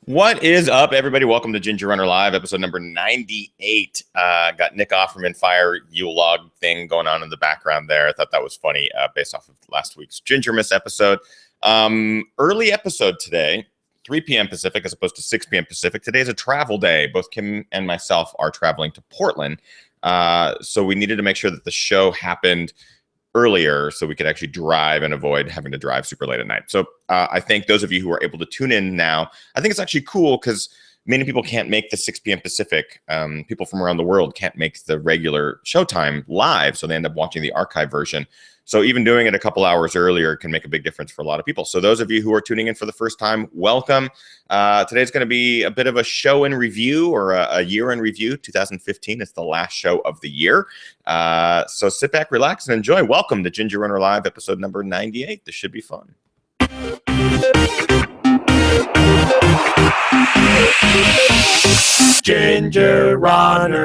What is up, everybody? Welcome to Ginger Runner Live, episode number 98. Got Nick Offerman Fire Yule log thing going on in the background there. I thought that was funny based off of last week's Ginger Miss episode. Early episode today, 3 p.m. Pacific as opposed to 6 p.m. Pacific. Today is a travel day. Both Kim and myself are traveling to Portland. So we needed to make sure that the show happened earlier so we could actually drive and avoid having to drive super late at night. So I thank those of you who are able to tune in now. I think it's actually cool because many people can't make the 6 p.m. Pacific. People from around the world can't make the regular showtime live, so they end up watching the archive version. So even doing it a couple hours earlier can make a big difference for a lot of people. So those of you who are tuning in for the first time, welcome. Today's going to be a bit of a show in review or a year in review. 2015 is the last show of the year. So sit back, relax, and enjoy. Welcome to Ginger Runner Live, episode number 98. This should be fun. Ginger Runner.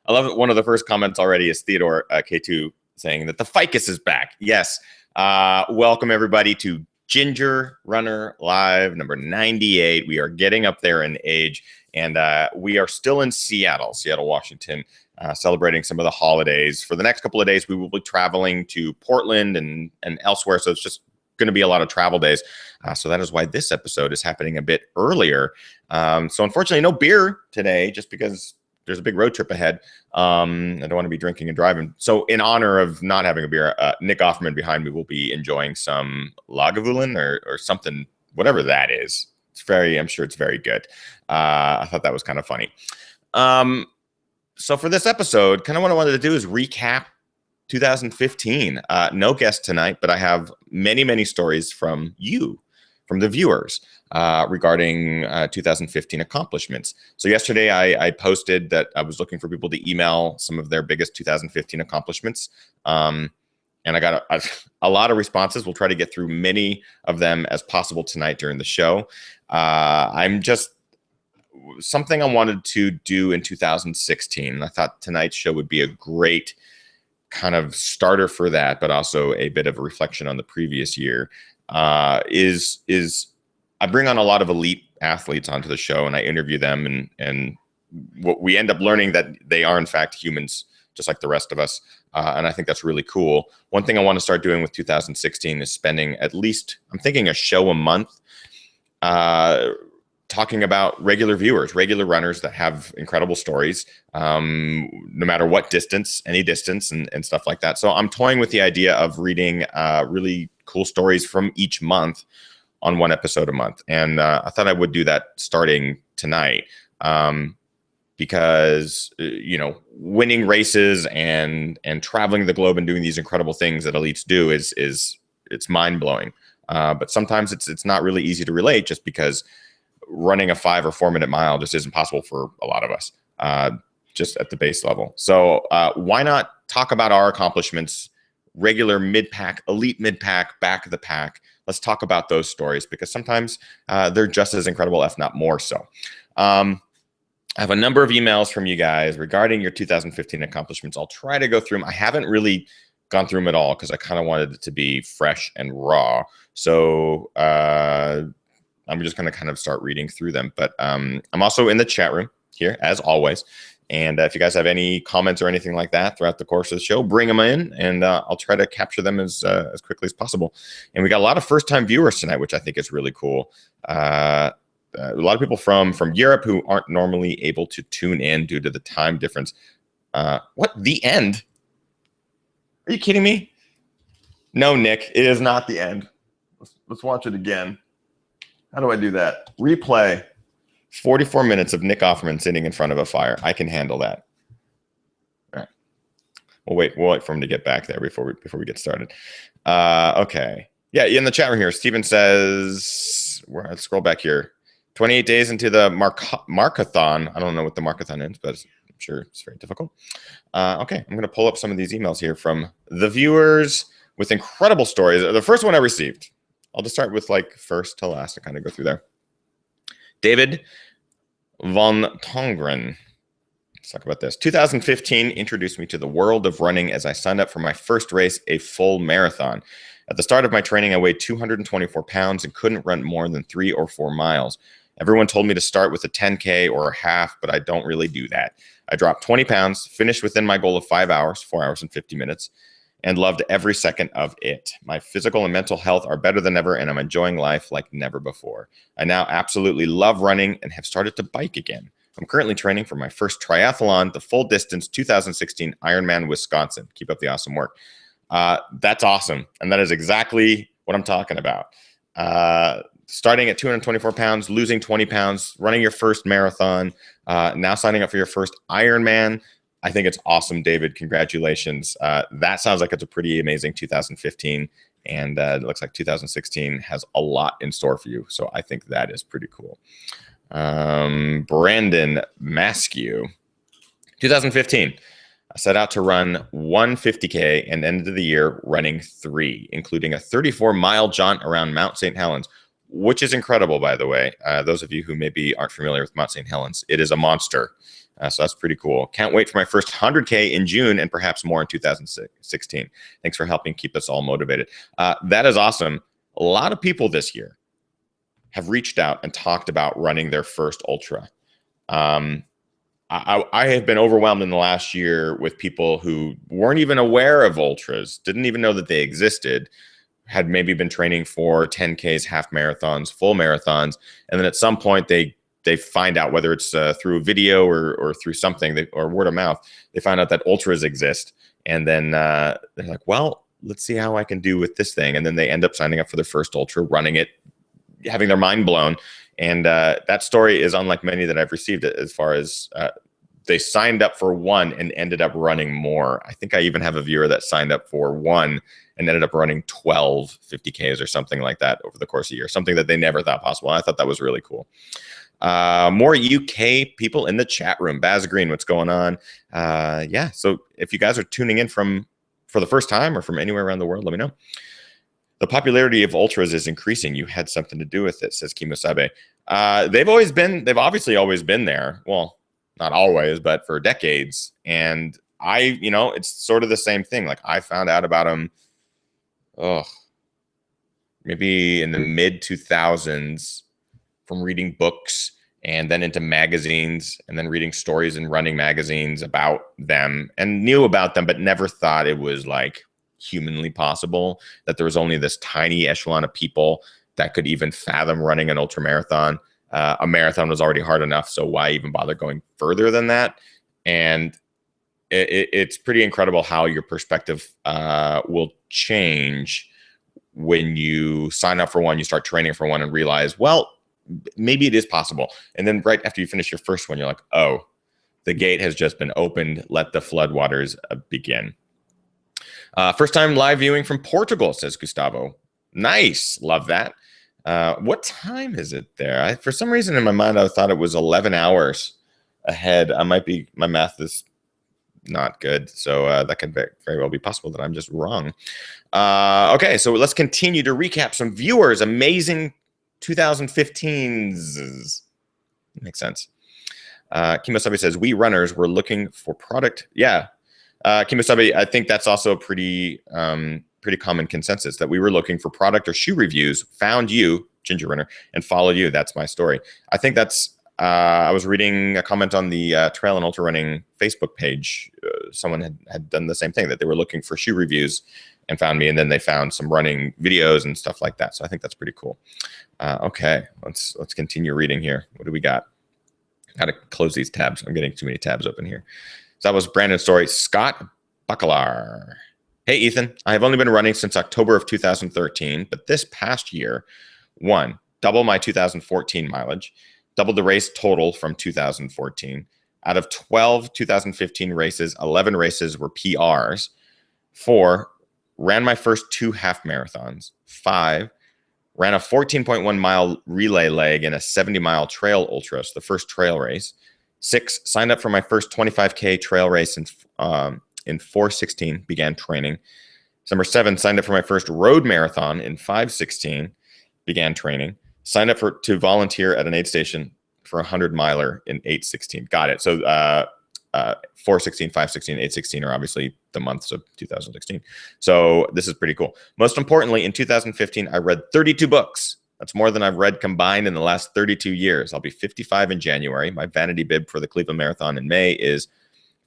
I love it. One of the first comments already is Theodore K2 saying that the ficus is back. Yes. Welcome, everybody, to Ginger Runner Live, number 98. We are getting up there in age, and we are still in Seattle, Washington, celebrating some of the holidays. For the next couple of days, we will be traveling to Portland and elsewhere, so it's just going to be a lot of travel days. So that is why this episode is happening a bit earlier. So unfortunately, no beer today, just because there's a big road trip ahead. I don't want to be drinking and driving. So in honor of not having a beer, Nick Offerman behind me will be enjoying some Lagavulin or something, whatever that is. I'm sure it's very good. I thought that was kind of funny. So for this episode, kind of what I wanted to do is recap 2015. No guest tonight, but I have many, many stories from you, from the viewers, regarding 2015 accomplishments. So yesterday I posted that I was looking for people to email some of their biggest 2015 accomplishments. And I got a lot of responses. We'll try to get through many of them as possible tonight during the show. Something I wanted to do in 2016. I thought tonight's show would be a great kind of starter for that, but also a bit of a reflection on the previous year. Is I bring on a lot of elite athletes onto the show, and I interview them, and what we end up learning that they are in fact humans, just like the rest of us. And I think that's really cool. One thing I want to start doing with 2016 is spending at least, I'm thinking, a show a month, talking about regular viewers, regular runners that have incredible stories, no matter what distance, any distance, and stuff like that. So I'm toying with the idea of reading really cool stories from each month on one episode a month. And I thought I would do that starting tonight, because, winning races and traveling the globe and doing these incredible things that elites do it's mind blowing. But sometimes it's not really easy to relate, just because running a 5 or 4 minute mile just isn't possible for a lot of us, just at the base level. So why not talk about our accomplishments, regular mid-pack, elite mid-pack, back of the pack. Let's talk about those stories, because sometimes they're just as incredible, if not more so. I have a number of emails from you guys regarding your 2015 accomplishments. I'll try to go through them. I haven't really gone through them at all because I kind of wanted it to be fresh and raw. So I'm just going to kind of start reading through them. But I'm also in the chat room here, as always. And if you guys have any comments or anything like that throughout the course of the show, bring them in, and I'll try to capture them as quickly as possible. And we got a lot of first-time viewers tonight, which I think is really cool. A lot of people from Europe who aren't normally able to tune in due to the time difference. What? The end? Are you kidding me? No, Nick, it is not the end. Let's watch it again. How do I do that? Replay. 44 minutes of Nick Offerman sitting in front of a fire. I can handle that. All right. We'll wait for him to get back there before we get started. Okay. Yeah, in the chat room here, Steven says, let's scroll back here. 28 days into the Markathon. I don't know what the Markathon is, but I'm sure it's very difficult. Okay, I'm going to pull up some of these emails here from the viewers with incredible stories. The first one I received, I'll just start with like first to last and kind of go through there. David von Tongren. Let's talk about this. 2015 introduced me to the world of running as I signed up for my first race, a full marathon. At the start of my training, I weighed 224 pounds and couldn't run more than 3 or 4 miles. Everyone told me to start with a 10K or a half, but I don't really do that. I dropped 20 pounds, finished within my goal of 5 hours, 4 hours and 50 minutes, and loved every second of it. My physical and mental health are better than ever, and I'm enjoying life like never before. I now absolutely love running and have started to bike again. I'm currently training for my first triathlon, the full distance 2016 Ironman Wisconsin. Keep up the awesome work. That's awesome. And that is exactly what I'm talking about. Starting at 224 pounds, losing 20 pounds, running your first marathon, now signing up for your first Ironman. I think it's awesome, David. Congratulations. That sounds like it's a pretty amazing 2015. And it looks like 2016 has a lot in store for you. So I think that is pretty cool. Brandon Maskew, 2015. I set out to run 150K and ended the year running 3, including a 34-mile jaunt around Mount St. Helens, which is incredible, by the way. Those of you who maybe aren't familiar with Mount St. Helens, it is a monster. So that's pretty cool. Can't wait for my first 100K in June and perhaps more in 2016. Thanks for helping keep us all motivated. That is awesome. A lot of people this year have reached out and talked about running their first ultra. I have been overwhelmed in the last year with people who weren't even aware of ultras, didn't even know that they existed, had maybe been training for 10Ks, half marathons, full marathons, and then at some point they find out, whether it's through a video or through something, or word of mouth, they find out that ultras exist, and then they're like, well, let's see how I can do with this thing, and then they end up signing up for their first ultra, running it, having their mind blown. And that story is unlike many that I've received, as far as they signed up for one and ended up running more. I think I even have a viewer that signed up for one and ended up running 12 50Ks or something like that over the course of a year, something that they never thought possible. I thought that was really cool. More UK people in the chat room. Baz Green, what's going on? Yeah, so if you guys are tuning in for the first time or from anywhere around the world, let me know. The popularity of ultras is increasing. You had something to do with it, says Kimosabe. They've obviously always been there. Well, not always, but for decades. And it's sort of the same thing. Like, I found out about them, maybe in the mid 2000s from reading books, and then into magazines, and then reading stories in running magazines about them, and knew about them, but never thought it was like humanly possible, that there was only this tiny echelon of people that could even fathom running an ultra marathon. A marathon was already hard enough, so why even bother going further than that? And it's pretty incredible how your perspective will change when you sign up for one, you start training for one, and realize, well, maybe it is possible. And then right after you finish your first one, you're like, oh, the gate has just been opened. Let the floodwaters begin. First time live viewing from Portugal, says Gustavo. Nice. Love that. What time is it there? For some reason in my mind, I thought it was 11 hours ahead. My math is not good. So that could very well be possible that I'm just wrong. Okay, so let's continue to recap some viewers. Amazing 2015s. Makes sense. Kimosabe says, we runners were looking for product. Yeah. Kimosabe, I think that's also a pretty common consensus, that we were looking for product or shoe reviews, found you, Ginger Runner, and followed you. That's my story. I think that's, I was reading a comment on the Trail and Ultra Running Facebook page. Someone had done the same thing, that they were looking for shoe reviews and found me, and then they found some running videos and stuff like that. So I think that's pretty cool. Okay, let's continue reading here. What do we got? Got to close these tabs. I'm getting too many tabs open here. So that was Brandon's story. Scott Bacalar. Hey, Ethan. I have only been running since October of 2013, but this past year, 1, double my 2014 mileage, doubled the race total from 2014. Out of 12 2015 races, 11 races were PRs. 4, ran my first 2 half marathons. 5, ran a 14.1 mile relay leg in a 70-mile trail ultra, so the first trail race. 6, signed up for my first 25K trail race in 4/16, began training. Number 7, signed up for my first road marathon in 5/16, began training. Signed up to volunteer at an aid station for a 100-miler in 8/16. Got it. So 416, 516, 816 are obviously the months of 2016. So this is pretty cool. Most importantly, in 2015, I read 32 books. That's more than I've read combined in the last 32 years. I'll be 55 in January. My vanity bib for the Cleveland Marathon in May is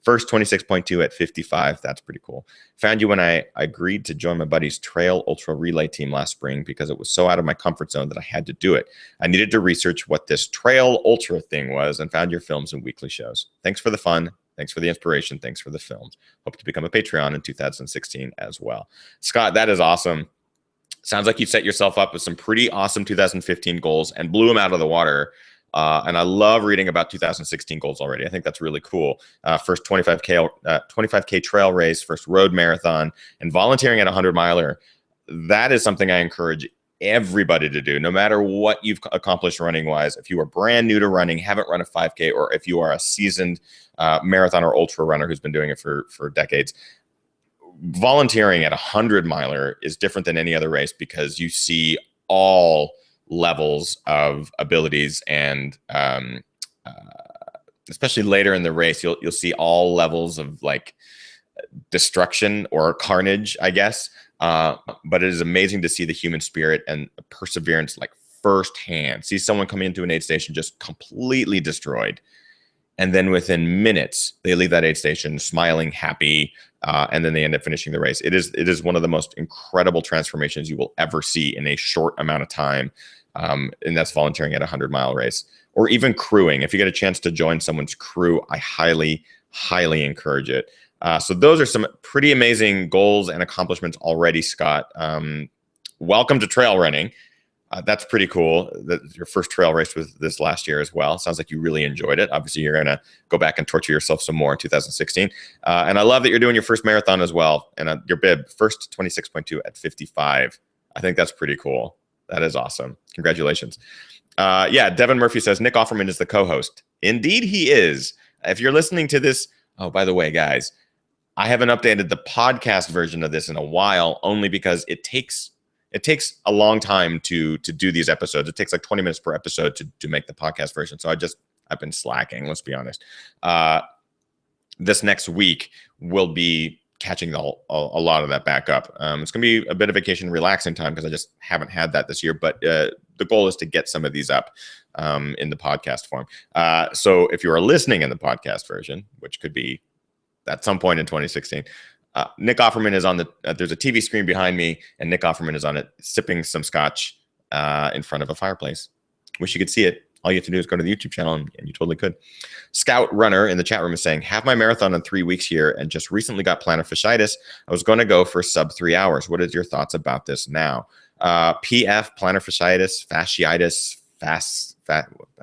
first 26.2 at 55. That's pretty cool. Found you when I agreed to join my buddy's trail ultra relay team last spring because it was so out of my comfort zone that I had to do it. I needed to research what this trail ultra thing was and found your films and weekly shows. Thanks for the fun. Thanks for the inspiration. Thanks for the films. Hope to become a Patreon in 2016 as well. Scott, that is awesome. Sounds like you set yourself up with some pretty awesome 2015 goals and blew them out of the water. And I love reading about 2016 goals already. I think that's really cool. First 25K trail race, first road marathon, and volunteering at a 100-miler. That is something I encourage everybody to do, no matter what you've accomplished running-wise. If you are brand new to running, haven't run a 5K, or if you are a seasoned marathon or ultra runner who's been doing it for decades, volunteering at a 100-miler is different than any other race because you see all levels of abilities, and especially later in the race, you'll see all levels of like destruction or carnage, I guess. But it is amazing to see the human spirit and perseverance like firsthand. See someone coming into an aid station just completely destroyed, and then within minutes they leave that aid station smiling, happy, and then they end up finishing the race. It is one of the most incredible transformations you will ever see in a short amount of time. And that's volunteering at a 100-mile race, or even crewing. If you get a chance to join someone's crew, I highly, highly encourage it. So those are some pretty amazing goals and accomplishments already, Scott. Welcome to trail running. That's pretty cool. Your first trail race was this last year as well. Sounds like you really enjoyed it. Obviously, you're going to go back and torture yourself some more in 2016. And I love that you're doing your first marathon as well. And your bib, first 26.2 at 55. I think that's pretty cool. That is awesome. Congratulations. Yeah, Devin Murphy says, Nick Offerman is the co-host. Indeed, he is. If you're listening to this, oh, by the way, guys, I haven't updated the podcast version of this in a while, only because it takes a long time to do these episodes. It takes like 20 minutes per episode to make the podcast version. So I've been slacking, let's be honest. This next week will be catching a lot of that back up. It's going to be a bit of vacation, relaxing time because I just haven't had that this year. But the goal is to get some of these up in the podcast form. So if you are listening in the podcast version, which could be at some point in 2016, Nick Offerman is on there's a TV screen behind me, and Nick Offerman is on it, sipping some scotch in front of a fireplace. Wish you could see it. All you have to do is go to the YouTube channel, and you totally could. Scout Runner in the chat room is saying, have my marathon in 3 weeks here and just recently got plantar fasciitis. I was going to go for sub 3 hours. What is your thoughts about this now? PF, plantar fasciitis,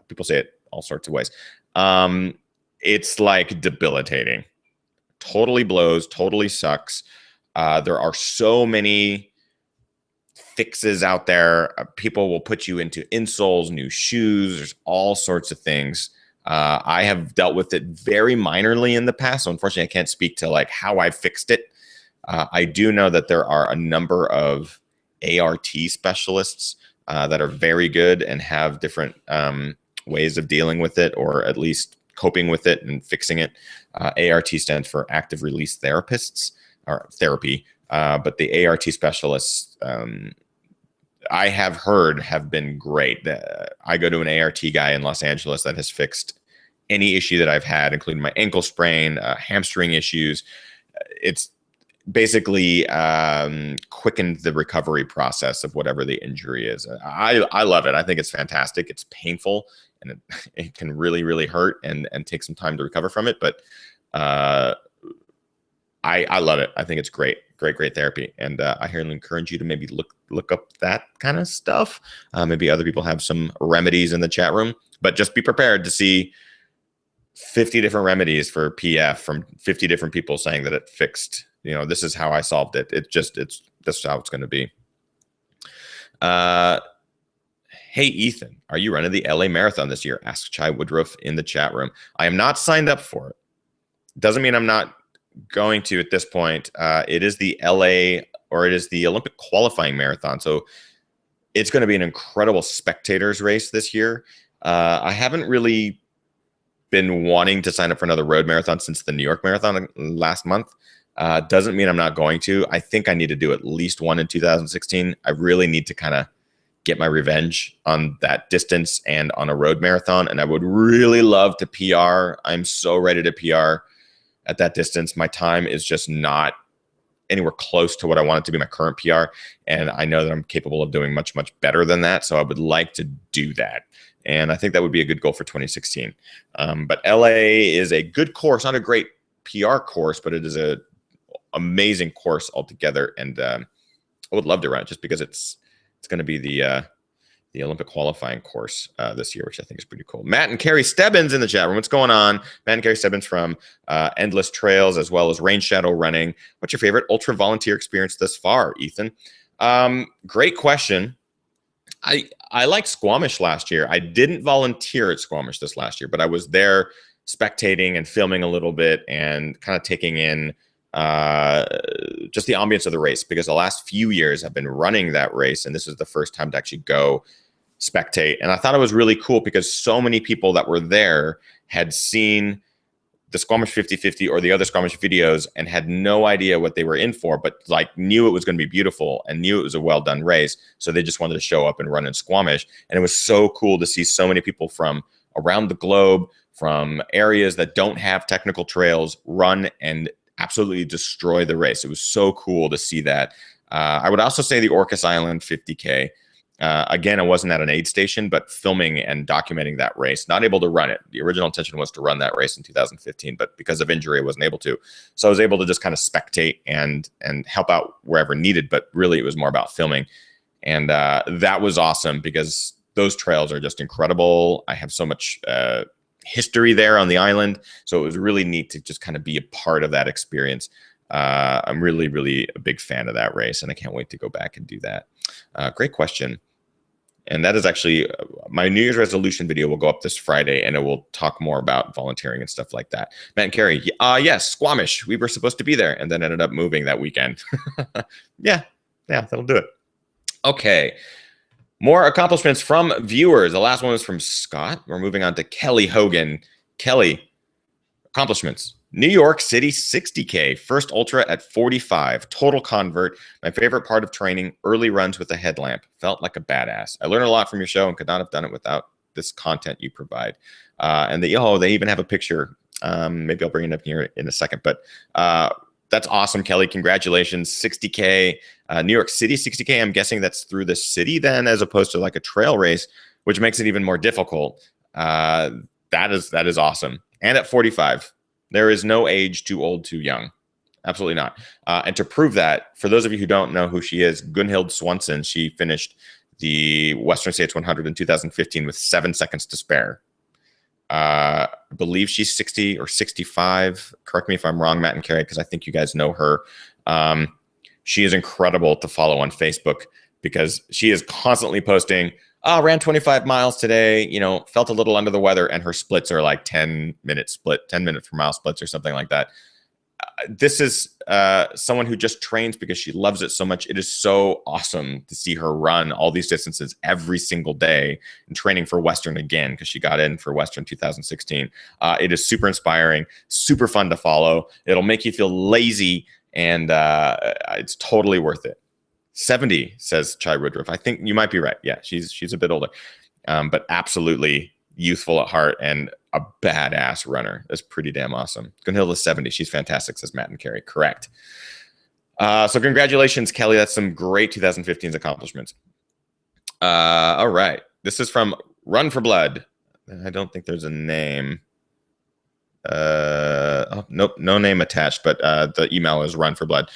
people say it all sorts of ways. It's like debilitating. Totally blows, totally sucks. There are so many fixes out there. People will put you into insoles, new shoes. There's all sorts of things. I have dealt with it very minorly in the past. So unfortunately, I can't speak to like how I fixed it. I do know that there are a number of ART specialists that are very good and have different ways of dealing with it, or at least coping with it and fixing it. ART stands for active release therapists, or therapy. But the ART specialists, I have heard, have been great. I go to an ART guy in Los Angeles that has fixed any issue that I've had, including my ankle sprain, hamstring issues. It's basically quickened the recovery process of whatever the injury is. I love it. I think it's fantastic. It's painful, and it can really, really hurt and take some time to recover from it. But I love it. I think it's great therapy. And I highly encourage you to maybe look up that kind of stuff. Maybe other people have some remedies in the chat room, but just be prepared to see 50 different remedies for PF from 50 different people saying that it fixed. This is how I solved it. That's how it's going to be. Hey, Ethan, are you running the LA Marathon this year? Asked Chai Woodruff in the chat room. I am not signed up for it. Doesn't mean I'm not going to at this point. It is the LA, or it is the Olympic qualifying marathon. So it's going to be an incredible spectators race this year. I haven't really been wanting to sign up for another road marathon since the New York Marathon last month. Doesn't mean I'm not going to. I think I need to do at least one in 2016. I really need to kind of get my revenge on that distance and on a road marathon. And I would really love to PR. I'm so ready to PR at that distance. My time is just not anywhere close to what I want it to be, my current PR. And I know that I'm capable of doing much, much better than that. So I would like to do that. And I think that would be a good goal for 2016. But LA is a good course, not a great PR course, but it is a amazing course altogether. And I would love to run it just because it's going to be the Olympic qualifying course this year, which I think is pretty cool. Matt and Carrie Stebbins in the chat room. What's going on? Matt and Carrie Stebbins from Endless Trails as well as Rain Shadow Running. What's your favorite ultra volunteer experience thus far, Ethan? Great question. I liked Squamish last year. I didn't volunteer at Squamish this last year, but I was there spectating and filming a little bit and kind of taking in just the ambience of the race, because the last few years I've been running that race and this is the first time to actually go spectate. And I thought it was really cool because so many people that were there had seen the Squamish 50-50 or the other Squamish videos and had no idea what they were in for, but like knew it was going to be beautiful and knew it was a well done race. So they just wanted to show up and run in Squamish. And it was so cool to see so many people from around the globe, from areas that don't have technical trails, run and absolutely destroy the race. It was so cool to see that. I would also say the Orcas Island 50K. Again, I wasn't at an aid station, but filming and documenting that race. Not able to run it. The original intention was to run that race in 2015, but because of injury, I wasn't able to. So I was able to just kind of spectate and help out wherever needed, but really it was more about filming. And that was awesome because those trails are just incredible. I have so much history there on the island. So it was really neat to just kind of be a part of that experience. I'm really, really a big fan of that race, and I can't wait to go back and do that. Great question. And that is actually my New Year's resolution video will go up this Friday, and it will talk more about volunteering and stuff like that. Matt and Carrie, yes, Squamish. We were supposed to be there and then ended up moving that weekend. Yeah, that'll do it. Okay. More accomplishments from viewers. The last one was from Scott. We're moving on to Kelly Hogan. Kelly, accomplishments. New York City 60K, first ultra at 45, total convert. My favorite part of training, early runs with a headlamp. Felt like a badass. I learned a lot from your show and could not have done it without this content you provide. And they even have a picture. Maybe I'll bring it up here in a second, but that's awesome, Kelly. Congratulations. 60K, New York City 60K. I'm guessing that's through the city then, as opposed to like a trail race, which makes it even more difficult. That is awesome. And at 45, there is no age too old, too young. Absolutely not. And to prove that, for those of you who don't know who she is, Gunhild Swanson, she finished the Western States 100 in 2015 with 7 seconds to spare. I believe she's 60 or 65. Correct me if I'm wrong, Matt and Carrie, because I think you guys know her. She is incredible to follow on Facebook because she is constantly posting, ran 25 miles today, felt a little under the weather, and her splits are like 10-minute split, 10 minutes per mile splits or something like that. This is someone who just trains because she loves it so much. It is so awesome to see her run all these distances every single day and training for Western again because she got in for Western 2016. It is super inspiring, super fun to follow. It'll make you feel lazy, and it's totally worth it. 70, says Chai Woodruff. I think you might be right. Yeah, she's a bit older, but absolutely youthful at heart and a badass runner. That's pretty damn awesome. Gunhild is 70. She's fantastic, says Matt and Carrie. Correct. So congratulations, Kelly. That's some great 2015's accomplishments. All right. This is from Run for Blood. I don't think there's a name. Nope, no name attached, but the email is Run for Blood.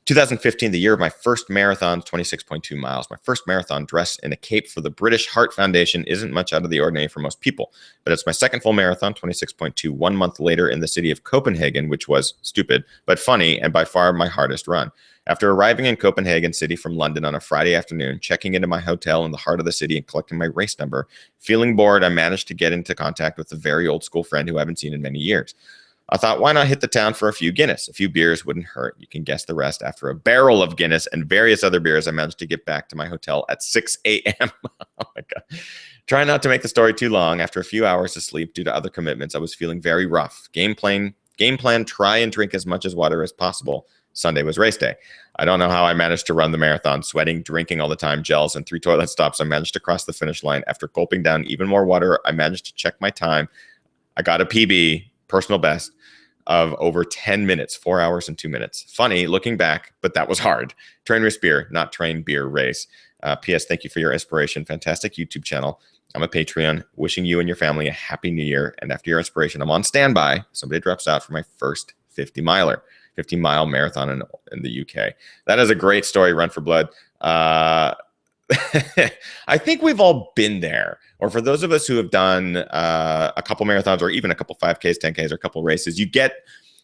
2015, the year of my first marathon, 26.2 miles. My first marathon dressed in a cape for the British Heart Foundation isn't much out of the ordinary for most people, but it's my second full marathon, 26.2, 1 month later in the city of Copenhagen, which was stupid, but funny, and by far my hardest run. After arriving in Copenhagen City from London on a Friday afternoon, checking into my hotel in the heart of the city and collecting my race number, feeling bored, I managed to get into contact with a very old school friend who I haven't seen in many years. I thought, why not hit the town for a few Guinness? A few beers wouldn't hurt. You can guess the rest. After a barrel of Guinness and various other beers, I managed to get back to my hotel at 6 a.m. Oh my God. Trying not to make the story too long, after a few hours of sleep due to other commitments, I was feeling very rough. Game plan, try and drink as much as water as possible. Sunday was race day. I don't know how I managed to run the marathon, sweating, drinking all the time, gels, and 3 toilet stops. I managed to cross the finish line. After gulping down even more water, I managed to check my time. I got a PB, personal best, of over 10 minutes, 4 hours and 2 minutes. Funny looking back, but that was hard. Train, race, beer, not train, beer, race. P.S. Thank you for your inspiration. Fantastic YouTube channel. I'm a Patreon. Wishing you and your family a happy new year. And after your inspiration, I'm on standby. Somebody drops out for my first 50-mile marathon in the UK. That is a great story, Run for Blood. I think we've all been there. Or for those of us who have done a couple marathons or even a couple 5Ks, 10Ks, or a couple races,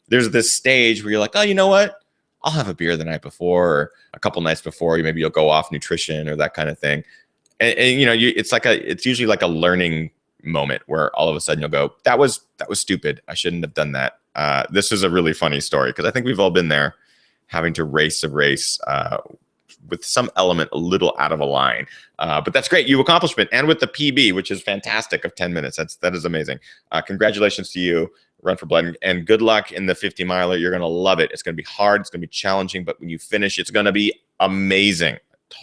there's this stage where you're like, oh, you know what? I'll have a beer the night before or a couple nights before. Maybe you'll go off nutrition or that kind of thing. And it's usually like a learning moment where all of a sudden you'll go, that was stupid. I shouldn't have done that. This is a really funny story because I think we've all been there, having to race a race with some element a little out of a line. But that's great. You accomplished it. And with the PB, which is fantastic, of 10 minutes. That is amazing. Congratulations to you, Run for Blood, and good luck in the 50-miler. You're going to love it. It's going to be hard. It's going to be challenging. But when you finish, it's going to be amazing.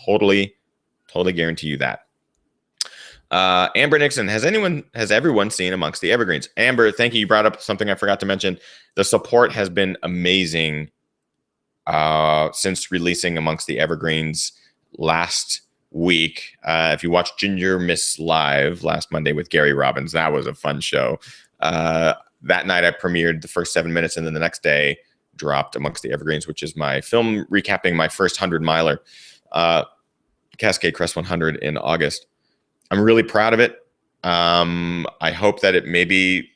Totally guarantee you that. Amber Nixon, has everyone seen Amongst the Evergreens? Amber, thank you. You brought up something I forgot to mention. The support has been amazing since releasing Amongst the Evergreens last week. If you watched Ginger Miss Live last Monday with Gary Robbins, that was a fun show. That night I premiered the first 7 minutes, and then the next day dropped Amongst the Evergreens, which is my film recapping my first 100-miler. Cascade Crest 100 in August. I'm really proud of it. I hope that it maybe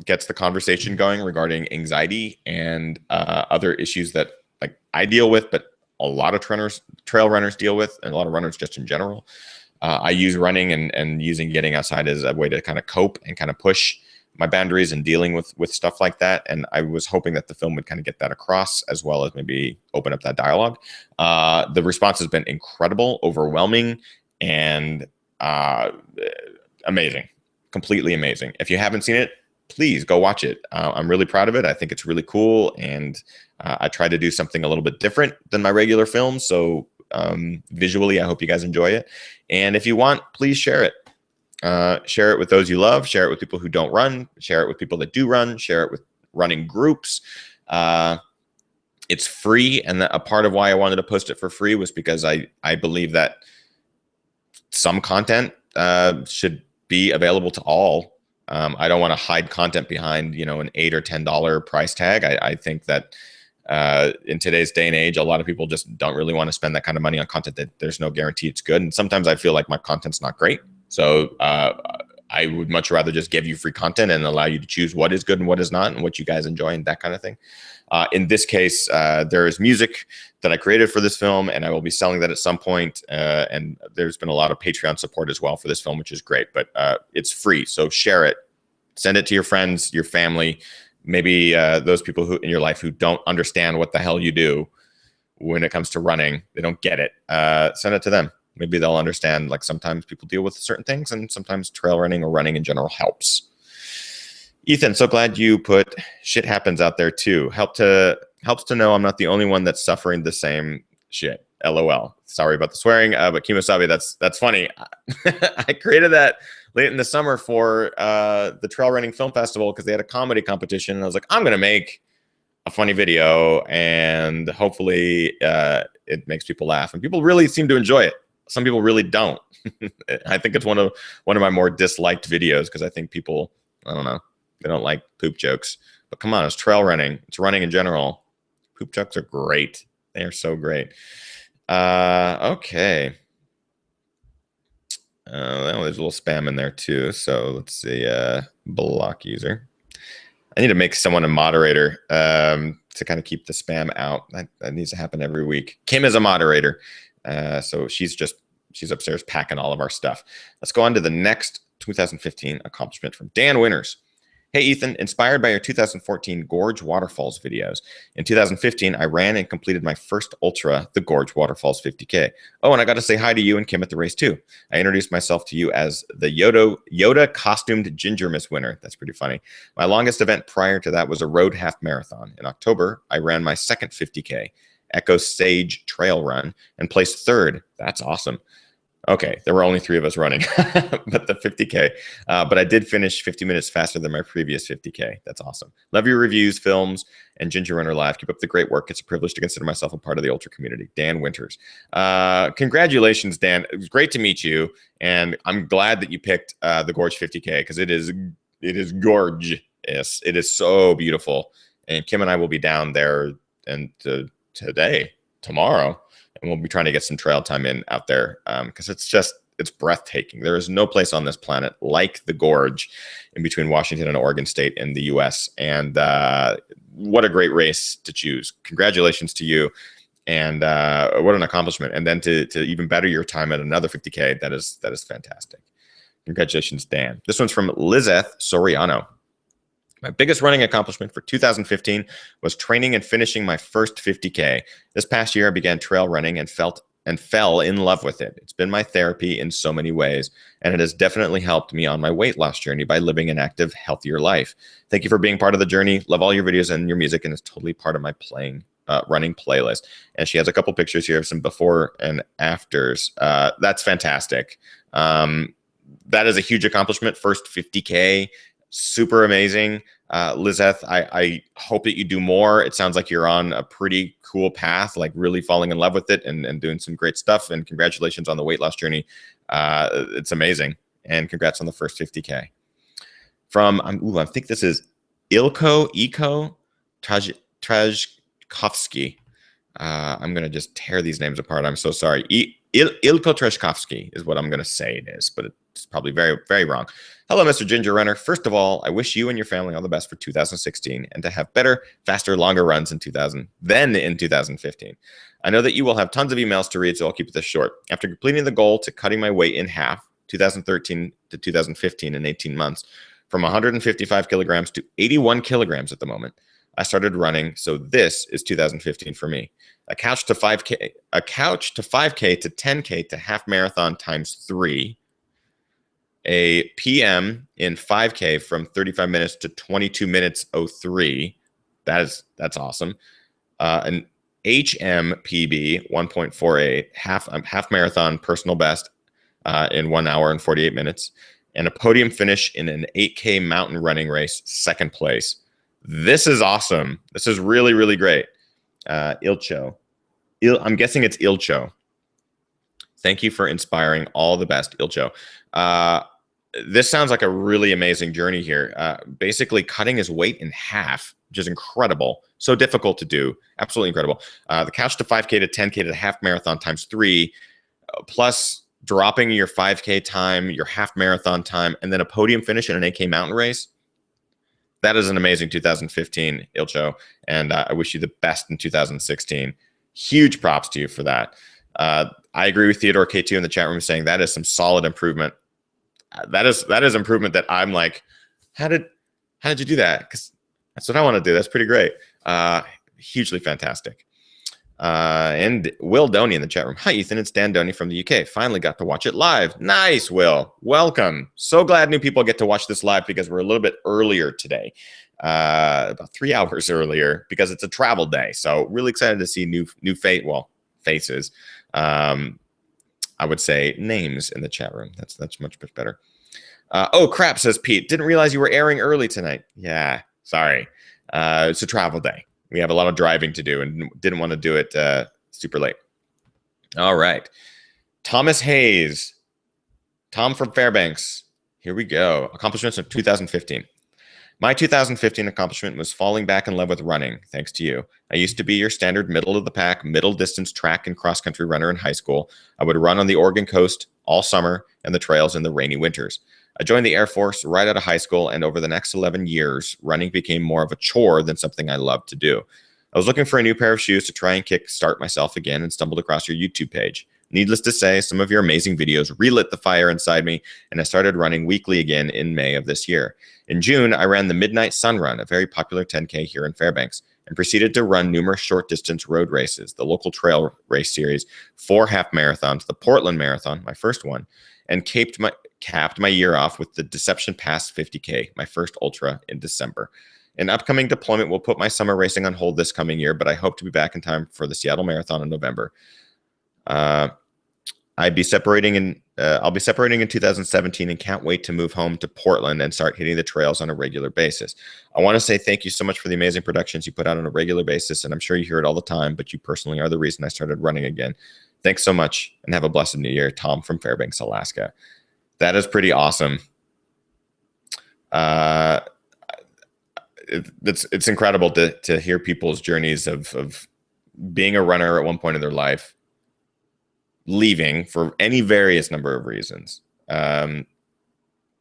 gets the conversation going regarding anxiety and other issues that like I deal with, but a lot of trail runners deal with, and a lot of runners just in general. I use running and using getting outside as a way to kind of cope and kind of push my boundaries and dealing with stuff like that. And I was hoping that the film would kind of get that across, as well as maybe open up that dialogue. The response has been incredible, overwhelming, and amazing, completely amazing. If you haven't seen it, please go watch it. I'm really proud of it. I think it's really cool. And I try to do something a little bit different than my regular films. So visually, I hope you guys enjoy it. And if you want, please share it. Share it with those you love. Share it with people who don't run. Share it with people that do run. Share it with running groups. It's free, and a part of why I wanted to post it for free was because I believe that some content should be available to all. I don't want to hide content behind an $8 or $10 price tag. I think that in today's day and age, a lot of people just don't really want to spend that kind of money on content that there's no guarantee it's good. And sometimes I feel like my content's not great. So I would much rather just give you free content and allow you to choose what is good and what is not, and what you guys enjoy and that kind of thing. In this case, there is music that I created for this film, and I will be selling that at some point. And there's been a lot of Patreon support as well for this film, which is great. But it's free, so share it. Send it to your friends, your family, maybe those people who in your life who don't understand what the hell you do when it comes to running. They don't get it. Send it to them. Maybe they'll understand, like, sometimes people deal with certain things, and sometimes trail running or running in general helps. Ethan, so glad you put shit happens out there too. Helps to know I'm not the only one that's suffering the same shit. LOL. Sorry about the swearing, but Kimosabi, that's funny. I created that late in the summer for the Trail Running Film Festival because they had a comedy competition, and I was like, I'm going to make a funny video, and hopefully it makes people laugh. And people really seem to enjoy it. Some people really don't. I think it's one of my more disliked videos because I think people, I don't know, they don't like poop jokes. But come on, it's trail running. It's running in general. Poop jokes are great. They are so great. Okay. Well, there's a little spam in there too. So let's see. Block user. I need to make someone a moderator to kind of keep the spam out. That needs to happen every week. Kim is a moderator. So she's upstairs packing all of our stuff. Let's go on to the next 2015 accomplishment from Dan Winters. Hey, Ethan, inspired by your 2014 Gorge Waterfalls videos. In 2015, I ran and completed my first ultra, the Gorge Waterfalls 50K. Oh, and I got to say hi to you and Kim at the race, too. I introduced myself to you as the Yoda costumed ginger miss winner. That's pretty funny. My longest event prior to that was a road half marathon. In October, I ran my second 50K, Echo Sage Trail Run, and placed third. That's awesome. Okay, there were only 3 of us running, but the 50K. But I did finish 50 minutes faster than my previous 50K. That's awesome. Love your reviews, films, and Ginger Runner Live. Keep up the great work. It's a privilege to consider myself a part of the ultra community. Dan Winters. Congratulations, Dan. It was great to meet you, and I'm glad that you picked the Gorge 50K because it is gorgeous. It is so beautiful. And Kim and I will be down there and tomorrow. And we'll be trying to get some trail time in out there because it's breathtaking. There is no place on this planet like the Gorge in between Washington and Oregon State in the U.S. And what a great race to choose. Congratulations to you. And what an accomplishment. And then to even better your time at another 50K, that is fantastic. Congratulations, Dan. This one's from Lizeth Soriano. My biggest running accomplishment for 2015 was training and finishing my first 50K. This past year, I began trail running and fell in love with it. It's been my therapy in so many ways, and it has definitely helped me on my weight loss journey by living an active, healthier life. Thank you for being part of the journey. Love all your videos and your music, and it's totally part of my running playlist. And she has a couple pictures here of some before and afters. That's fantastic. That is a huge accomplishment. First 50K. Super amazing. Lizeth, I hope that you do more. It sounds like you're on a pretty cool path, like really falling in love with it and doing some great stuff. And congratulations on the weight loss journey. It's amazing. And congrats on the first 50K. From, I think this is Ilko Trajkovsky. I'm going to just tear these names apart. I'm so sorry. Ilko Trajkovsky is what I'm going to say it is, but it's probably very, very wrong. Hello, Mr. Ginger Runner. First of all, I wish you and your family all the best for 2016 and to have better, faster, longer runs in 2015. I know that you will have tons of emails to read, so I'll keep this short. After completing the goal to cutting my weight in half, 2013 to 2015 in 18 months, from 155 kilograms to 81 kilograms at the moment, I started running, so this is 2015 for me. A couch to 5K to 10K to half marathon times 3. A PM in 5K from 35 minutes to 22 minutes 03. That's awesome. An HMPB 1.48 half marathon personal best in 1 hour and 48 minutes, and a podium finish in an 8K mountain running race, second place. This is awesome. This is really, really great. Ilcho. I'm guessing it's Ilcho. Thank you for inspiring. All the best, Ilcho. This sounds like a really amazing journey here. Basically cutting his weight in half, which is incredible. So difficult to do. Absolutely incredible. The couch to 5K to 10K to half marathon times 3, plus dropping your 5K time, your half marathon time, and then a podium finish in an 8K mountain race. That is an amazing 2015, Ilcho, and I wish you the best in 2016. Huge props to you for that. I agree with Theodore K2 in the chat room saying that is some solid improvement. That is improvement that I'm like, how did you do that? Because that's what I want to do. That's pretty great. Hugely fantastic. And Will Doney in the chat room. Hi, Ethan. It's Dan Doney from the UK. Finally got to watch it live. Nice, Will. Welcome. So glad new people get to watch this live because we're a little bit earlier today. About 3 hours earlier because it's a travel day. So really excited to see new faces. I would say names in the chat room. That's much better. Oh, crap, says Pete. Didn't realize you were airing early tonight. Yeah, sorry. It's a travel day. We have a lot of driving to do and didn't want to do it super late. All right. Thomas Hayes. Tom from Fairbanks. Here we go. Accomplishments of 2015. My 2015 accomplishment was falling back in love with running, thanks to you. I used to be your standard middle-of-the-pack, middle-distance track and cross-country runner in high school. I would run on the Oregon coast all summer and the trails in the rainy winters. I joined the Air Force right out of high school, and over the next 11 years, running became more of a chore than something I loved to do. I was looking for a new pair of shoes to try and kickstart myself again and stumbled across your YouTube page. Needless to say, some of your amazing videos relit the fire inside me, and I started running weekly again in May of this year. In June, I ran the Midnight Sun Run, a very popular 10K here in Fairbanks, and proceeded to run numerous short-distance road races, the local trail race series, 4 half marathons, the Portland Marathon, my first one, and capped my year off with the Deception Pass 50K, my first ultra in December. An upcoming deployment will put my summer racing on hold this coming year, but I hope to be back in time for the Seattle Marathon in November. I'll be separating in 2017 and can't wait to move home to Portland and start hitting the trails on a regular basis. I want to say thank you so much for the amazing productions you put out on a regular basis, and I'm sure you hear it all the time, but you personally are the reason I started running again. Thanks so much, and have a blessed new year. Tom from Fairbanks, Alaska. That is pretty awesome. It's incredible to hear people's journeys of being a runner at one point in their life, leaving for any various number of reasons,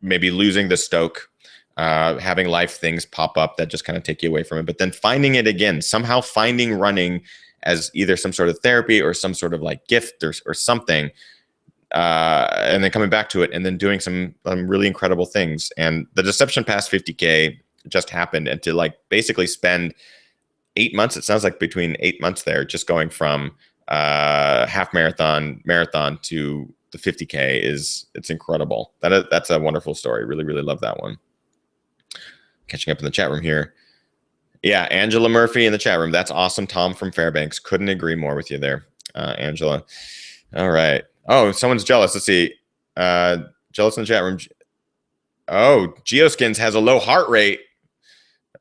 maybe losing the stoke, having life things pop up that just kind of take you away from it, but then finding it again, somehow finding running as either some sort of therapy or some sort of like gift or something, and then coming back to it and then doing some really incredible things. And the Deception Pass 50K just happened, and to like basically spend 8 months, it sounds like between 8 months there, just going from half marathon to the 50K it's incredible. That's a wonderful story. Really love that one. Catching up in the chat room here. Yeah, Angela Murphy in the chat room. That's awesome. Tom from Fairbanks. Couldn't agree more with you there, Angela. All right. Oh, someone's jealous. Let's see. Jealous in the chat room. Oh, Geoskins has a low heart rate.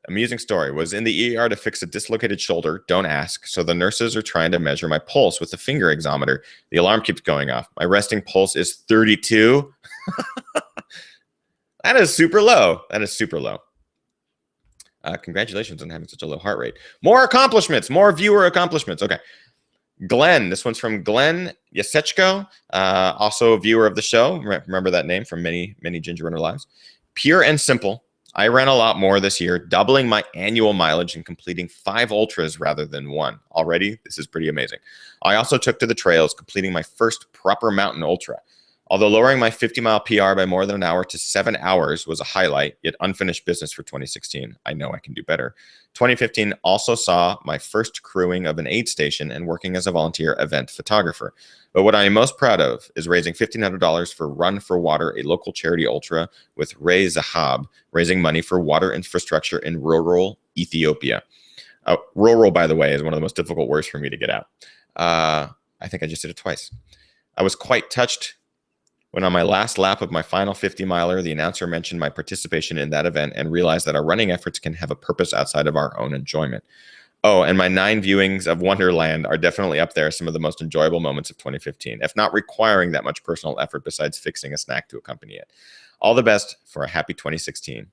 Amusing story. Was in the ER to fix a dislocated shoulder. Don't ask. So the nurses are trying to measure my pulse with the finger exometer. The alarm keeps going off. My resting pulse is 32. That is super low. That is super low. Congratulations on having such a low heart rate. More accomplishments. More viewer accomplishments. Okay. Glenn. This one's from Glenn Yasechko, also a viewer of the show. Remember that name from many Ginger Runner lives. Pure and simple. I ran a lot more this year, doubling my annual mileage and completing 5 ultras rather than 1. Already, this is pretty amazing. I also took to the trails, completing my first proper mountain ultra. Although lowering my 50-mile PR by more than an hour to 7 hours was a highlight, yet unfinished business for 2016. I know I can do better. 2015 also saw my first crewing of an aid station and working as a volunteer event photographer. But what I am most proud of is raising $1,500 for Run for Water, a local charity ultra with Ray Zahab, raising money for water infrastructure in rural Ethiopia. Rural, by the way, is one of the most difficult words for me to get out. I think I just did it twice. I was quite touched when on my last lap of my final 50-miler, the announcer mentioned my participation in that event and realized that our running efforts can have a purpose outside of our own enjoyment. Oh, and my 9 viewings of Wonderland are definitely up there, some of the most enjoyable moments of 2015, if not requiring that much personal effort besides fixing a snack to accompany it. All the best for a happy 2016.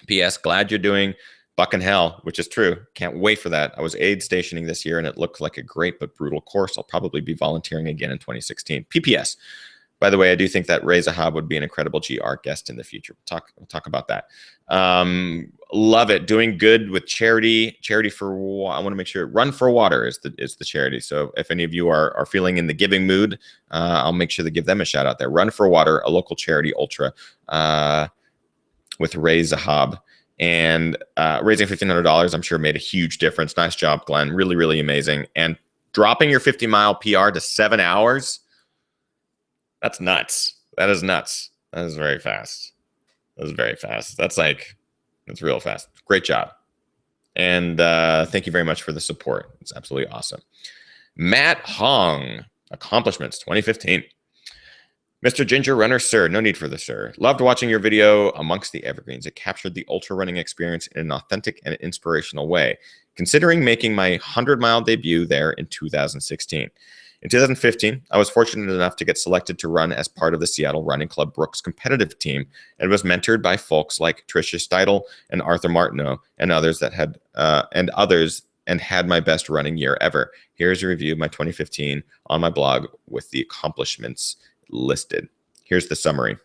P.S. Glad you're doing Buck and Hell, which is true. Can't wait for that. I was aid stationing this year, and it looked like a great but brutal course. I'll probably be volunteering again in 2016. P.P.S. By the way, I do think that Ray Zahab would be an incredible GR guest in the future. We'll talk about that. Love it. Doing good with charity. Charity for, I want to make sure, Run for Water is the charity. So if any of you are feeling in the giving mood, I'll make sure to give them a shout out there. Run for Water, a local charity ultra with Ray Zahab. And raising $1,500, I'm sure, made a huge difference. Nice job, Glenn. Really amazing. And dropping your 50-mile PR to 7 hours, that's nuts. That is nuts. That is very fast. That is very fast. That's real fast. Great job. And thank you very much for the support. It's absolutely awesome. Matt Hong, accomplishments 2015. Mr. Ginger Runner, sir, no need for the sir. Loved watching your video Amongst the Evergreens. It captured the ultra running experience in an authentic and inspirational way, considering making my 100-mile debut there in 2016. In 2015, I was fortunate enough to get selected to run as part of the Seattle Running Club Brooks competitive team and was mentored by folks like Tricia Steidel and Arthur Martineau and others that had had my best running year ever. Here's a review of my 2015 on my blog with the accomplishments listed. Here's the summary.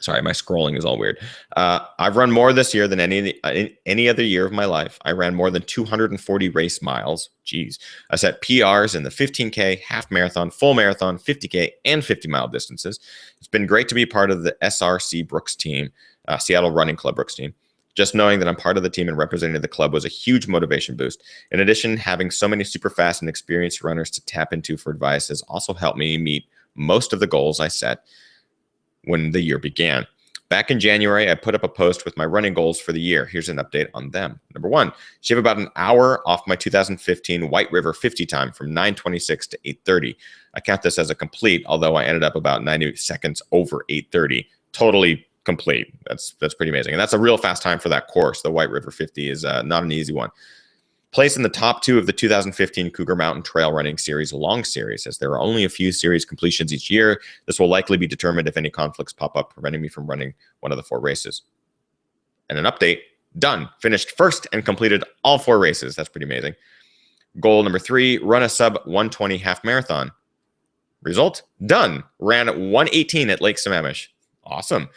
Sorry, my scrolling is all weird. I've run more this year than any other year of my life. I ran more than 240 race miles. Jeez. I set PRs in the 15K, half marathon, full marathon, 50K, and 50-mile distances. It's been great to be part of the SRC Brooks team, Seattle Running Club Brooks team. Just knowing that I'm part of the team and representing the club was a huge motivation boost. In addition, having so many super fast and experienced runners to tap into for advice has also helped me meet most of the goals I set when the year began. Back in January, I put up a post with my running goals for the year. Here's an update on them. Number one, shave about an hour off my 2015 White River 50 time from 9:26 to 8:30. I count this as a complete, although I ended up about 90 seconds over 8:30. Totally complete. That's pretty amazing. And that's a real fast time for that course. The White River 50 is not an easy one. Placed in the top 2 of the 2015 Cougar Mountain Trail Running Series Long Series, as there are only a few series completions each year. This will likely be determined if any conflicts pop up, preventing me from running one of the 4 races. And an update, done. Finished first and completed all 4 races. That's pretty amazing. Goal number 3, run a sub 120 half marathon. Result, done. Ran 1:18 at Lake Sammamish. Awesome.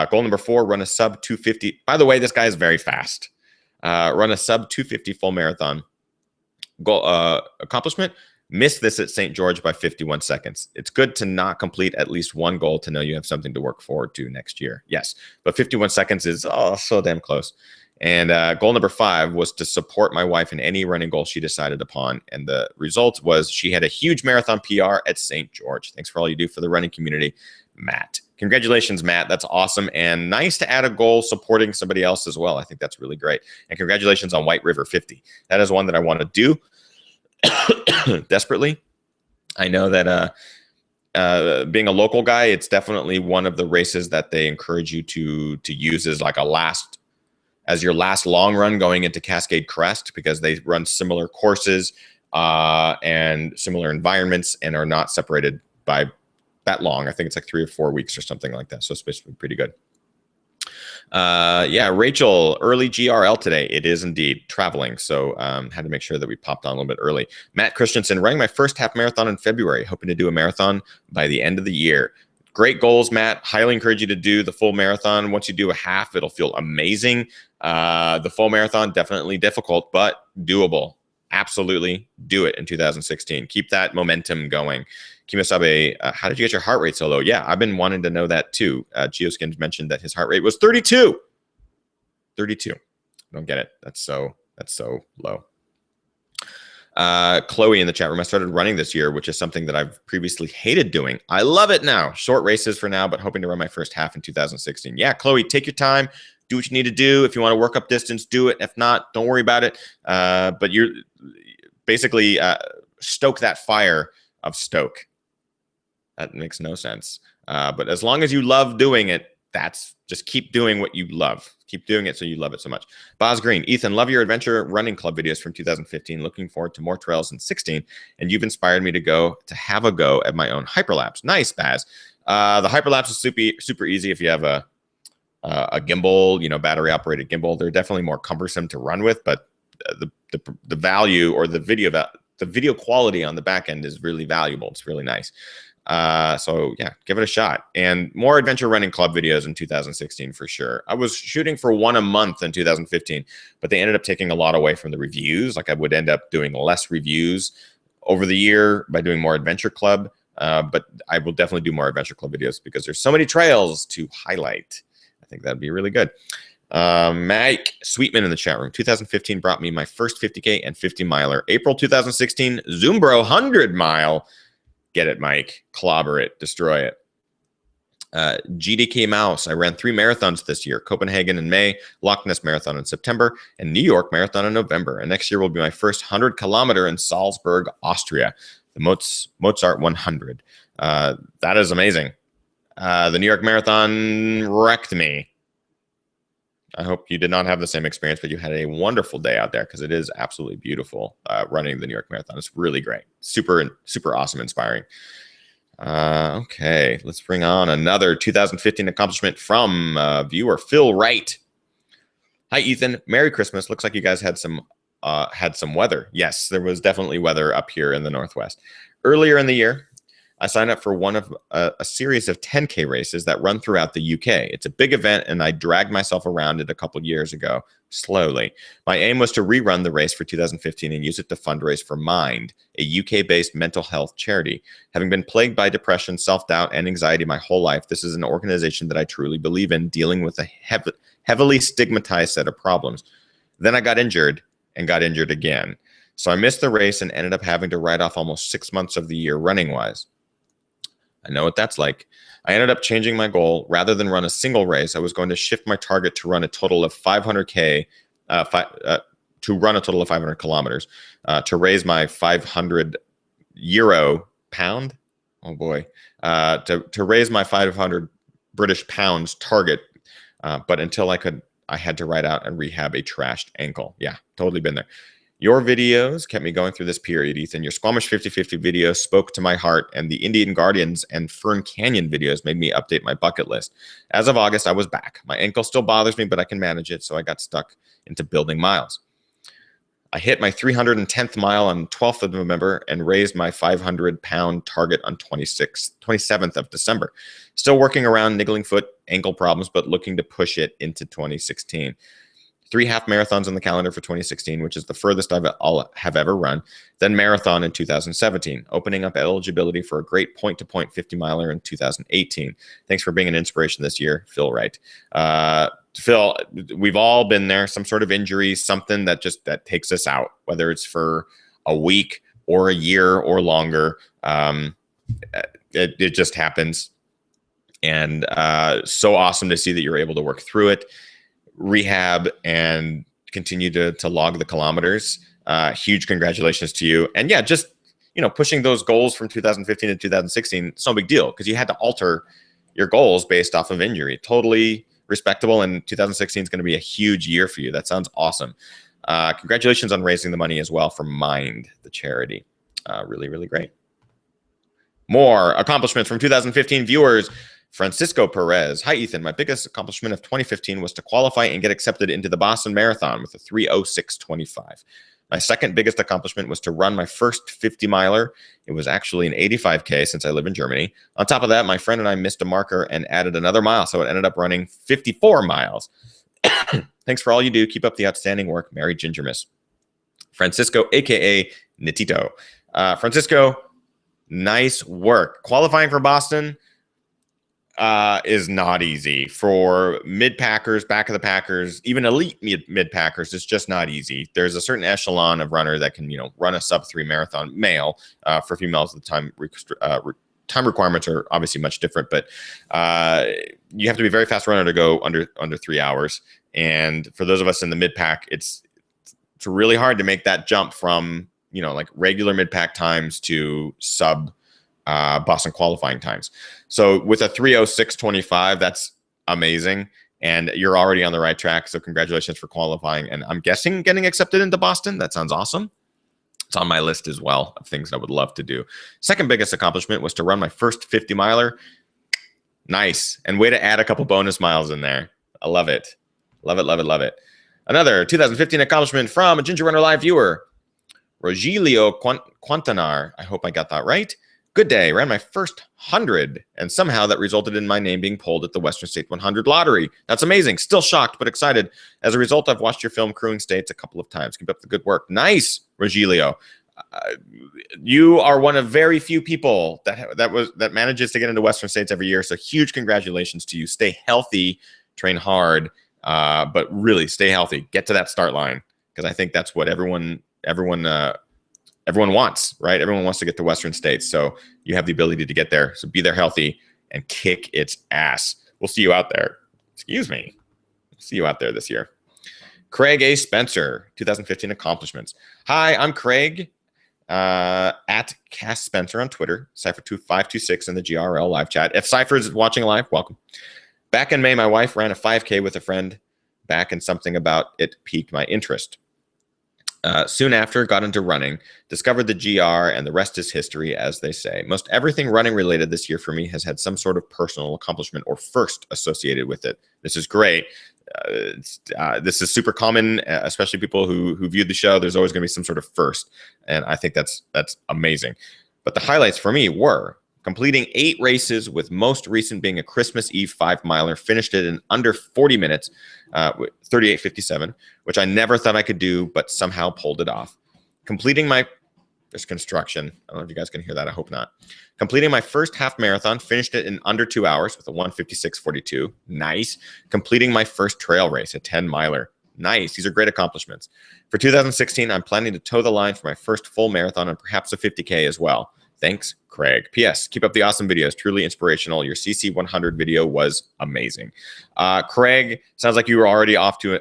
Goal number 4, run a sub 250. By the way, this guy is very fast. Run a sub 250 full marathon. Goal accomplishment, missed this at St. George by 51 seconds. It's good to not complete at least one goal to know you have something to work forward to next year. Yes, but 51 seconds is so damn close. And goal number 5 was to support my wife in any running goal she decided upon. And the result was she had a huge marathon PR at St. George. Thanks for all you do for the running community, Matt. Congratulations, Matt. That's awesome. And nice to add a goal supporting somebody else as well. I think that's really great. And congratulations on White River 50. That is one that I want to do desperately. I know that being a local guy, it's definitely one of the races that they encourage you to use as like as your last long run going into Cascade Crest, because they run similar courses and similar environments and are not separated by that long. I think it's like 3 or 4 weeks or something like that. So it's basically pretty good. Yeah, Rachel, early GRL today. It is indeed traveling. So had to make sure that we popped on a little bit early. Matt Christensen, running my first half marathon in February, hoping to do a marathon by the end of the year. Great goals, Matt. Highly encourage you to do the full marathon. Once you do a half, it'll feel amazing. The full marathon, definitely difficult, but doable. Absolutely do it in 2016. Keep that momentum going. Kimasabe, how did you get your heart rate so low? Yeah, I've been wanting to know that too. Geoskin mentioned that his heart rate was 32. 32. I don't get it. That's so low. Chloe in the chat room, I started running this year, which is something that I've previously hated doing. I love it now. Short races for now, but hoping to run my first half in 2016. Yeah, Chloe, take your time. Do what you need to do. If you want to work up distance, do it. If not, don't worry about it. But you're basically stoke that fire of Stoke. That makes no sense. But as long as you love doing it, just keep doing what you love. Keep doing it so you love it so much. Boz Green, Ethan, love your adventure running club videos from 2015. Looking forward to more trails in 16. And you've inspired me to have a go at my own hyperlapse. Nice, Baz. The hyperlapse is super easy if you have a gimbal, battery operated gimbal. They're definitely more cumbersome to run with, but the value or the video quality on the back end is really valuable. It's really nice. So yeah, give it a shot. And more adventure running club videos in 2016 for sure. I was shooting for 1 a month in 2015, but they ended up taking a lot away from the reviews. Like I would end up doing less reviews over the year by doing more adventure club. But I will definitely do more adventure club videos because there's so many trails to highlight. I think that'd be really good. Mike Sweetman in the chat room. 2015 brought me my first 50K and 50 miler. April 2016, Zoombro 100 mile. Get it, Mike. Clobber it. Destroy it. GDK Mouse. I ran 3 marathons this year. Copenhagen in May, Loch Ness Marathon in September, and New York Marathon in November. And next year will be my first 100-kilometer in Salzburg, Austria. The Mozart 100. That is amazing. The New York Marathon wrecked me. I hope you did not have the same experience, but you had a wonderful day out there because it is absolutely beautiful running the New York Marathon. It's really great. Super awesome, inspiring. Okay, let's bring on another 2015 accomplishment from viewer Phil Wright. Hi, Ethan. Merry Christmas. Looks like you guys had some weather. Yes, there was definitely weather up here in the Northwest. Earlier in the year, I signed up for one of a series of 10K races that run throughout the UK. It's a big event, and I dragged myself around it a couple years ago, slowly. My aim was to rerun the race for 2015 and use it to fundraise for Mind, a UK-based mental health charity. Having been plagued by depression, self-doubt, and anxiety my whole life, this is an organization that I truly believe in, dealing with a heavily stigmatized set of problems. Then I got injured and got injured again. So I missed the race and ended up having to write off almost 6 months of the year running-wise. I know what that's like. I ended up changing my goal. Rather than run a single race, I was going to shift my target to run a total of 500K, to run a total of 500 kilometers, to raise my 500 euro pound. Oh boy. To raise my 500 British pounds target. But until I had to ride out and rehab a trashed ankle. Yeah, totally been there. Your videos kept me going through this period, Ethan. Your Squamish 50/50 video spoke to my heart, and the Indian Guardians and Fern Canyon videos made me update my bucket list. As of August, I was back. My ankle still bothers me, but I can manage it, so I got stuck into building miles. I hit my 310th mile on 12th of November and raised my 500-pound target on 27th of December. Still working around niggling foot, ankle problems, but looking to push it into 2016. 3 half marathons on the calendar for 2016, which is the furthest I'll have ever run. Then marathon in 2017, opening up eligibility for a great point-to-point 50-miler in 2018. Thanks for being an inspiration this year, Phil Wright. Phil, we've all been there. Some sort of injury, something that takes us out, whether it's for a week or a year or longer. It just happens. And so awesome to see that you're able to work through it, rehab, and continue to log the kilometers. Huge congratulations to you. And yeah, just, pushing those goals from 2015 to 2016, it's no big deal because you had to alter your goals based off of injury. Totally respectable. And 2016 is going to be a huge year for you. That sounds awesome. Congratulations on raising the money as well for Mind, the charity. Really, really great. More accomplishments from 2015 viewers. Francisco Perez. Hi, Ethan. My biggest accomplishment of 2015 was to qualify and get accepted into the Boston Marathon with a 3:06:25. My second biggest accomplishment was to run my first 50-miler. It was actually an 85K since I live in Germany. On top of that, my friend and I missed a marker and added another mile, so it ended up running 54 miles. Thanks for all you do. Keep up the outstanding work. Mary Gingermiss. Francisco, a.k.a. Nitito. Francisco, nice work. Qualifying for Boston is not easy for mid-packers, back of the packers, even elite mid-packers. It's just not easy. There's a certain echelon of runner that can, run a sub-3 marathon. Male, for females, the time requirements are obviously much different, but you have to be a very fast runner to go under 3 hours. And for those of us in the mid-pack, it's really hard to make that jump from, like regular mid-pack times to sub Boston qualifying times. So with a 3:06:25, that's amazing. And you're already on the right track. So congratulations for qualifying. And I'm guessing getting accepted into Boston. That sounds awesome. It's on my list as well of things I would love to do. Second biggest accomplishment was to run my first 50-miler. Nice. And way to add a couple bonus miles in there. I love it. Love it, love it, love it. Another 2015 accomplishment from a Ginger Runner Live viewer, Rogelio Quantanar. I hope I got that right. Good day. Ran my first 100, and somehow that resulted in my name being pulled at the Western States 100 lottery. That's amazing. Still shocked, but excited. As a result, I've watched your film Crewing States a couple of times. Keep up the good work. Nice, Rogelio. You are one of very few people that manages to get into Western States every year. So huge congratulations to you. Stay healthy, train hard, but really stay healthy. Get to that start line, because I think that's what everyone wants, right? Everyone wants to get to Western States. So you have the ability to get there. So be there healthy and kick its ass. We'll see you out there. Excuse me. See you out there this year. Craig A. Spencer, 2015 accomplishments. Hi, I'm Craig at Cass Spencer on Twitter, Cypher2526 in the GRL live chat. If Cypher is watching live, welcome. Back in May, my wife ran a 5K with a friend back, and something about it piqued my interest. Soon after, got into running, discovered the GR, and the rest is history, as they say. Most everything running related this year for me has had some sort of personal accomplishment or first associated with it. This is great. This is super common, especially people who view the show. There's always going to be some sort of first, and I think that's amazing. But the highlights for me were completing 8 races, with most recent being a Christmas Eve 5-miler. Finished it in under 40 minutes, 38:57, which I never thought I could do, but somehow pulled it off. Completing my There's construction. I don't know if you guys can hear that. I hope not. Completing my first half marathon, finished it in under 2 hours with a 1:56:42. Nice. Completing my first trail race, a 10-miler. Nice. These are great accomplishments. For 2016, I'm planning to toe the line for my first full marathon and perhaps a 50K as well. Thanks, Craig. P.S. Keep up the awesome videos. Truly inspirational. Your CC 100 video was amazing. Craig, sounds like you were already off to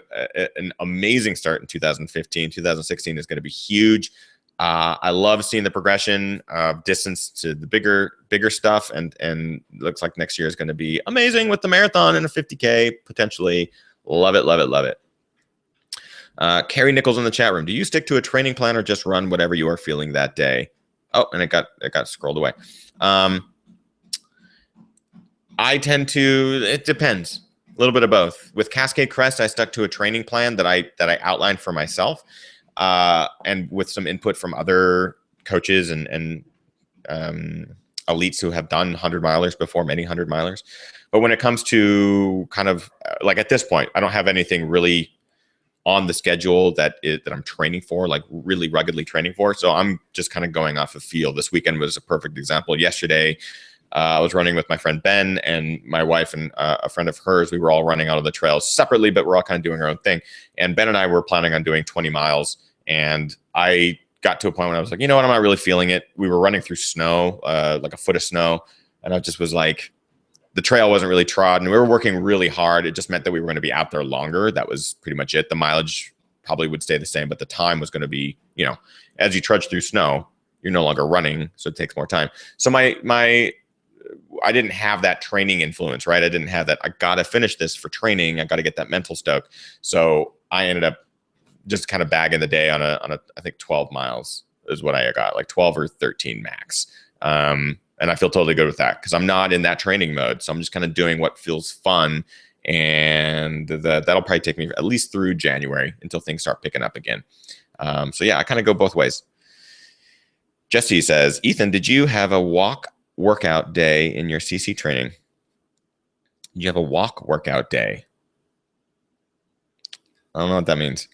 an amazing start in 2015. 2016 is going to be huge. I love seeing the progression of distance to the bigger stuff, and looks like next year is going to be amazing with the marathon and a 50K potentially. Love it, love it, love it. Carrie Nichols in the chat room. Do you stick to a training plan or just run whatever you are feeling that day? Oh, and it got scrolled away. I tend to. It depends. A little bit of both. With Cascade Crest, I stuck to a training plan that I outlined for myself. And with some input from other coaches and elites who have done 100-milers before, many 100-milers. But when it comes to kind of like at this point, I don't have anything really on the schedule that I'm training for, like really ruggedly training for. So I'm just kind of going off of feel. This weekend was a perfect example. Yesterday, I was running with my friend Ben and my wife and a friend of hers. We were all running out of the trails separately, but we're all kind of doing our own thing. And Ben and I were planning on doing 20 miles. And I got to a point when I was like, you know what, I'm not really feeling it. We were running through snow, like a foot of snow. And I just was like, the trail wasn't really trodden. We were working really hard. It just meant that we were going to be out there longer. That was pretty much it. The mileage probably would stay the same, but the time was going to be, as you trudge through snow, you're no longer running. So it takes more time. So I didn't have that training influence, right? I didn't have that. I got to finish this for training. I got to get that mental stoke. So I ended up just kind of bagging the day on a I think 12 miles is what I got, like 12 or 13 max. And I feel totally good with that because I'm not in that training mode. So I'm just kind of doing what feels fun. And that'll probably take me at least through January until things start picking up again. So yeah, I kind of go both ways. Jesse says, Ethan, did you have a walk workout day in your CC training? You have a walk workout day. I don't know what that means.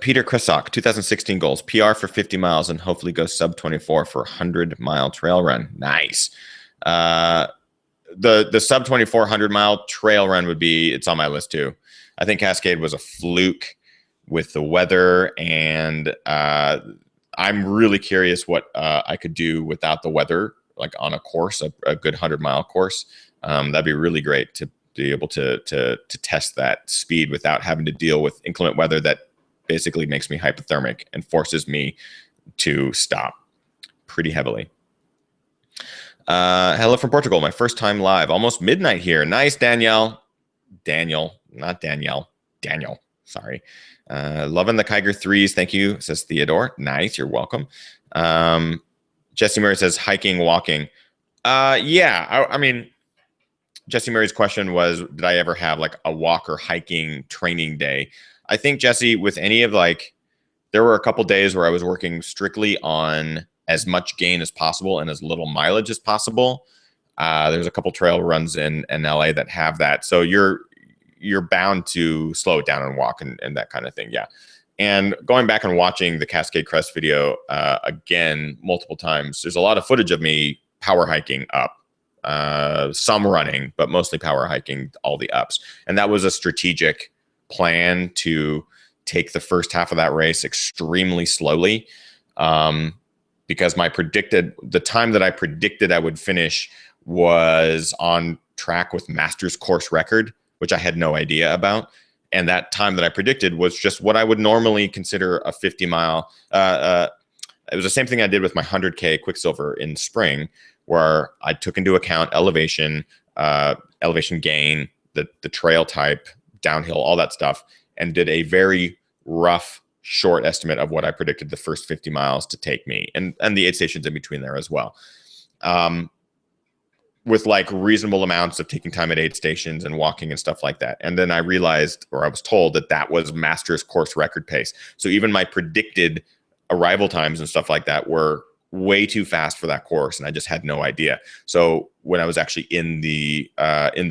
Peter Krisak, 2016 goals, PR for 50 miles and hopefully go sub 24 for 100-mile trail run. Nice. The sub 24 100-mile trail run it's on my list too. I think Cascade was a fluke with the weather, and I'm really curious what I could do without the weather, like on a course, a good 100-mile course. That'd be really great to be able to test that speed without having to deal with inclement weather that basically makes me hypothermic and forces me to stop pretty heavily. Hello from Portugal. My first time live. Almost midnight here. Nice, Danielle. Daniel, not Danielle. Daniel. Sorry. Loving the Kiger threes. Thank you, says Theodore. Nice. You're welcome. Jesse Murray says hiking, walking. Yeah, I mean, Jesse Murray's question was, did I ever have like a walk or hiking training day? I think, Jesse, with any of there were a couple days where I was working strictly on as much gain as possible and as little mileage as possible. There's a couple trail runs in LA that have that. So you're bound to slow it down and walk and that kind of thing. Yeah. And going back and watching the Cascade Crest video again multiple times, there's a lot of footage of me power hiking up. Some running, but mostly power hiking all the ups. And that was a strategic plan to take the first half of that race extremely slowly. Because the time that I predicted I would finish was on track with Masters course record, which I had no idea about. And that time that I predicted was just what I would normally consider a 50-mile. It was the same thing I did with my 100K Quicksilver in spring, where I took into account elevation gain, the trail type, downhill, all that stuff, and did a very rough, short estimate of what I predicted the first 50 miles to take me, and the aid stations in between there as well. With like reasonable amounts of taking time at aid stations and walking and stuff like that. And then I realized, or I was told, that was Masters course record pace. So even my predicted arrival times and stuff like that were way too fast for that course, and I just had no idea. So when I was actually in the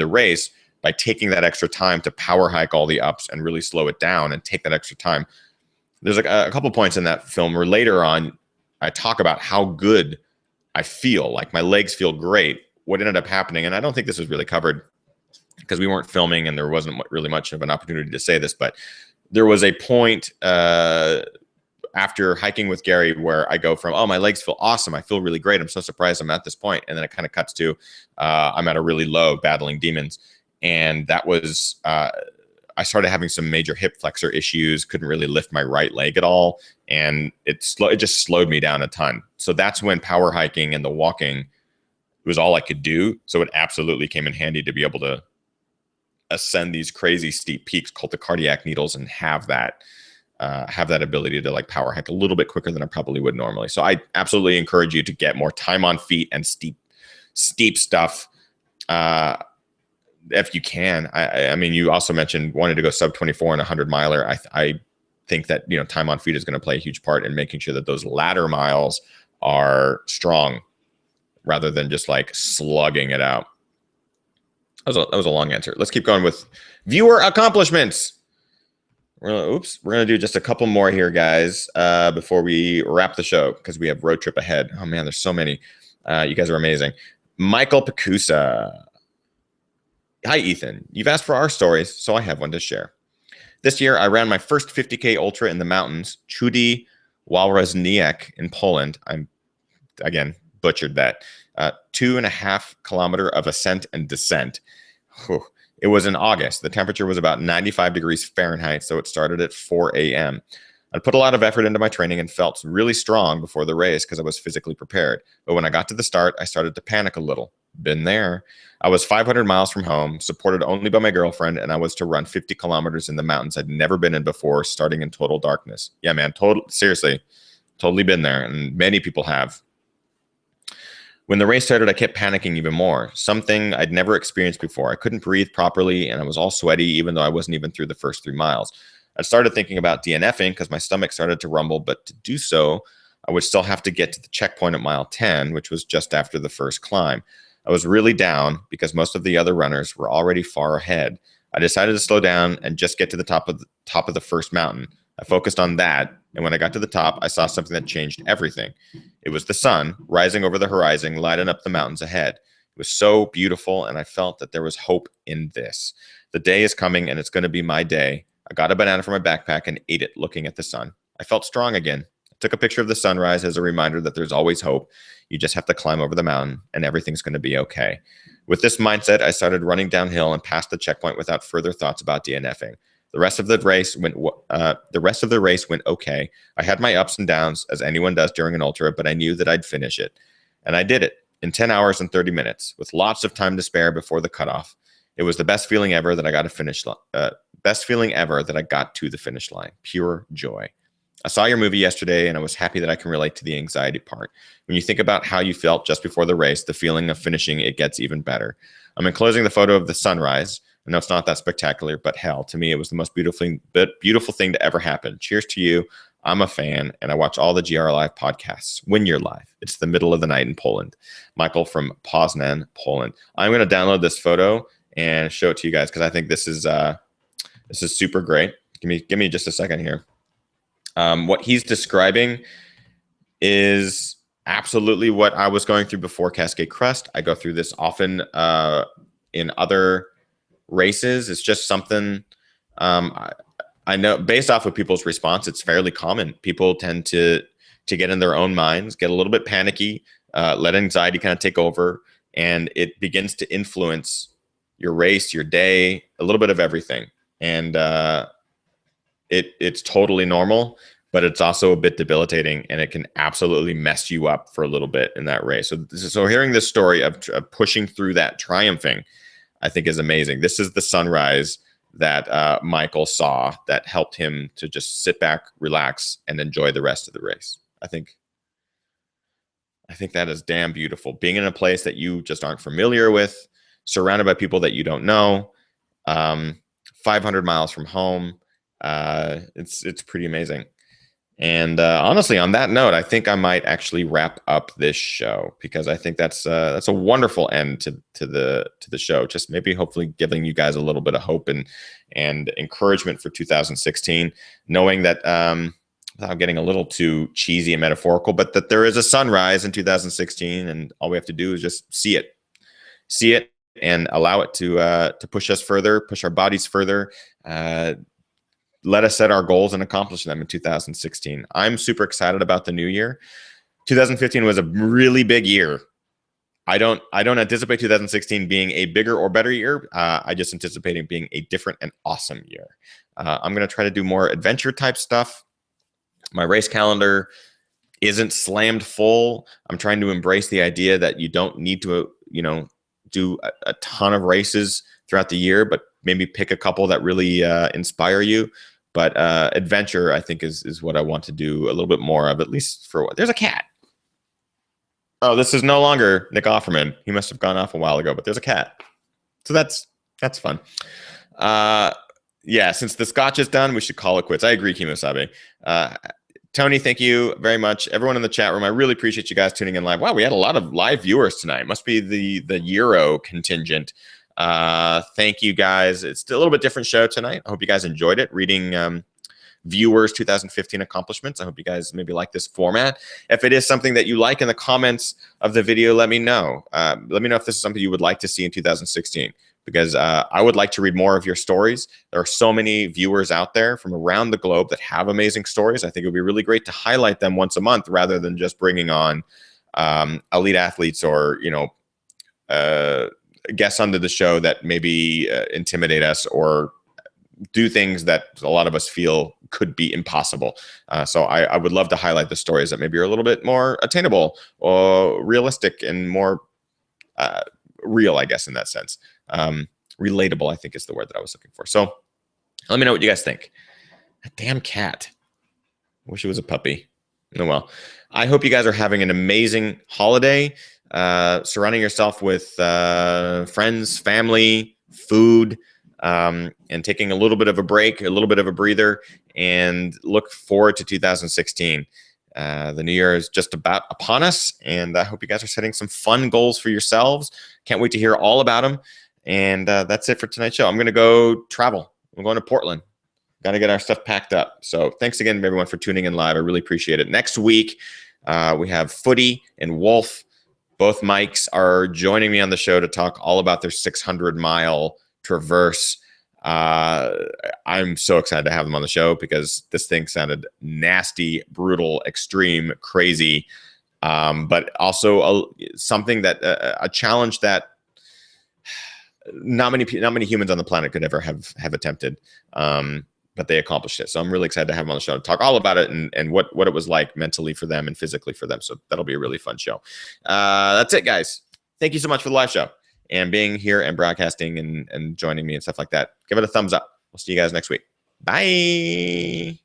race, by taking that extra time to power hike all the ups and really slow it down and take that extra time, there's like a couple points in that film where later on I talk about how good I feel, like my legs feel great. What ended up happening, and I don't think this was really covered because we weren't filming and there wasn't really much of an opportunity to say this, but there was a point after hiking with Gary where I go from, oh, my legs feel awesome, I feel really great, I'm so surprised I'm at this point, and then it kind of cuts to I'm at a really low, battling demons. And that was I started having some major hip flexor issues, couldn't really lift my right leg at all, and it just slowed me down a ton. So that's when power hiking and the walking was all I could do. So it absolutely came in handy to be able to ascend these crazy steep peaks called the cardiac needles and have that ability to like power hike a little bit quicker than I probably would normally. So I absolutely encourage you to get more time on feet and steep stuff if you can. I mean, you also mentioned wanting to go sub 24 and 100 miler. I think that, you know, time on feet is going to play a huge part in making sure that those latter miles are strong rather than just like slugging it out. That was a long answer. Let's keep going with viewer accomplishments. We're gonna do just a couple more here, guys, before we wrap the show, because we have road trip ahead. Oh man, there's so many. You guys are amazing. Michael Pacusa. Hi, Ethan. You've asked for our stories, so I have one to share. This year, I ran my first 50K ultra in the mountains, Chudy Walrozniak in Poland. I'm, again, butchered that. 2.5 kilometer of ascent and descent. Whew. It was in August. The temperature was about 95 degrees Fahrenheit, so it started at 4 a.m. I put a lot of effort into my training and felt really strong before the race because I was physically prepared. But when I got to the start, I started to panic a little. Been there. I was 500 miles from home, supported only by my girlfriend, and I was to run 50 kilometers in the mountains I'd never been in before, starting in total darkness. Yeah, man, seriously, totally been there, and many people have. When the race started, I kept panicking even more, something I'd never experienced before. I couldn't breathe properly, and I was all sweaty, even though I wasn't even through the first 3 miles. I started thinking about DNFing because my stomach started to rumble, but to do so, I would still have to get to the checkpoint at mile 10, which was just after the first climb. I was really down because most of the other runners were already far ahead. I decided to slow down and just get to the top of the first mountain. I focused on that, and when I got to the top, I saw something that changed everything. It was the sun rising over the horizon, lighting up the mountains ahead. It was so beautiful, and I felt that there was hope in this. The day is coming, and it's going to be my day. I got a banana from my backpack and ate it, looking at the sun. I felt strong again. I took a picture of the sunrise as a reminder that there's always hope. You just have to climb over the mountain, and everything's going to be okay. With this mindset, I started running downhill and past the checkpoint without further thoughts about DNFing. The rest of the race went okay. I had my ups and downs, as anyone does during an ultra, but I knew that I'd finish it. And I did it in 10 hours and 30 minutes, with lots of time to spare before the cutoff. It was the best feeling ever that I got to the finish line. Pure joy. I saw your movie yesterday, and I was happy that I can relate to the anxiety part. When you think about how you felt just before the race, the feeling of finishing it gets even better. I'm enclosing the photo of the sunrise. I know it's not that spectacular, but hell, to me, it was the most beautiful thing to ever happen. Cheers to you. I'm a fan, and I watch all the GR Live podcasts when you're live. It's the middle of the night in Poland. Michael from Poznan, Poland. I'm going to download this photo and show it to you guys because I think this is super great. Give me just a second here. What he's describing is absolutely what I was going through before Cascade Crest. I go through this often in other races. It's just something I know based off of people's response, it's fairly common. People tend to get in their own minds, get a little bit panicky, let anxiety kind of take over, and it begins to influence your race, your day, a little bit of everything. And it's totally normal, but it's also a bit debilitating, and it can absolutely mess you up for a little bit in that race. So hearing this story of pushing through that, triumphing, I think is amazing. This is the sunrise that Michael saw that helped him to just sit back, relax, and enjoy the rest of the race. I think that is damn beautiful. Being in a place that you just aren't familiar with, surrounded by people that you don't know, 500 miles from home. It's pretty amazing. And honestly, on that note, I think I might actually wrap up this show, because I think that's a wonderful end to the show. Just maybe hopefully giving you guys a little bit of hope and encouragement for 2016, knowing that without getting a little too cheesy and metaphorical, but that there is a sunrise in 2016, and all we have to do is just see it, and allow it to push us further, push our bodies further. Let us set our goals and accomplish them in 2016. I'm super excited about the new year. 2015 was a really big year. I don't anticipate 2016 being a bigger or better year. I just anticipate it being a different and awesome year. I'm going to try to do more adventure type stuff. My race calendar isn't slammed full. I'm trying to embrace the idea that you don't need to, do a ton of races throughout the year, but maybe pick a couple that really inspire you. But adventure, I think, is what I want to do a little bit more of, at least for what. There's a cat. Oh, this is no longer Nick Offerman. He must have gone off a while ago, but there's a cat. So that's fun. Yeah, since the scotch is done, we should call it quits. I agree, Kimosabe. Tony, thank you very much. Everyone in the chat room, I really appreciate you guys tuning in live. Wow, we had a lot of live viewers tonight. Must be the Euro contingent. Thank you guys. It's a little bit different show tonight. I hope you guys enjoyed it, reading viewers 2015 accomplishments. I hope you guys maybe like this format. If it is something that you like in the comments of the video, let me know. Let me know if this is something you would like to see in 2016, because I would like to read more of your stories. There are so many viewers out there from around the globe that have amazing stories. I think it would be really great to highlight them once a month, rather than just bringing on elite athletes or, guests onto the show that maybe intimidate us or do things that a lot of us feel could be impossible. So I would love to highlight the stories that maybe are a little bit more attainable or realistic and more real, I guess, in that sense. Relatable, I think, is the word that I was looking for. So let me know what you guys think. A damn cat. Wish it was a puppy. Oh, well. I hope you guys are having an amazing holiday. Surrounding yourself with friends, family, food, and taking a little bit of a break, a little bit of a breather, and look forward to 2016. The new year is just about upon us, and I hope you guys are setting some fun goals for yourselves. Can't wait to hear all about them. And that's it for tonight's show. I'm going to go travel. I'm going to Portland. Got to get our stuff packed up. So thanks again, everyone, for tuning in live. I really appreciate it. Next week, we have Footy and Wolf. Both Mikes are joining me on the show to talk all about their 600-mile traverse. I'm so excited to have them on the show, because this thing sounded nasty, brutal, extreme, crazy, but also something that a challenge that not many humans on the planet could ever have attempted. But they accomplished it. So I'm really excited to have them on the show to talk all about it and what it was like mentally for them and physically for them. So that'll be a really fun show. That's it, guys. Thank you so much for the live show and being here and broadcasting and joining me and stuff like that. Give it a thumbs up. We'll see you guys next week. Bye.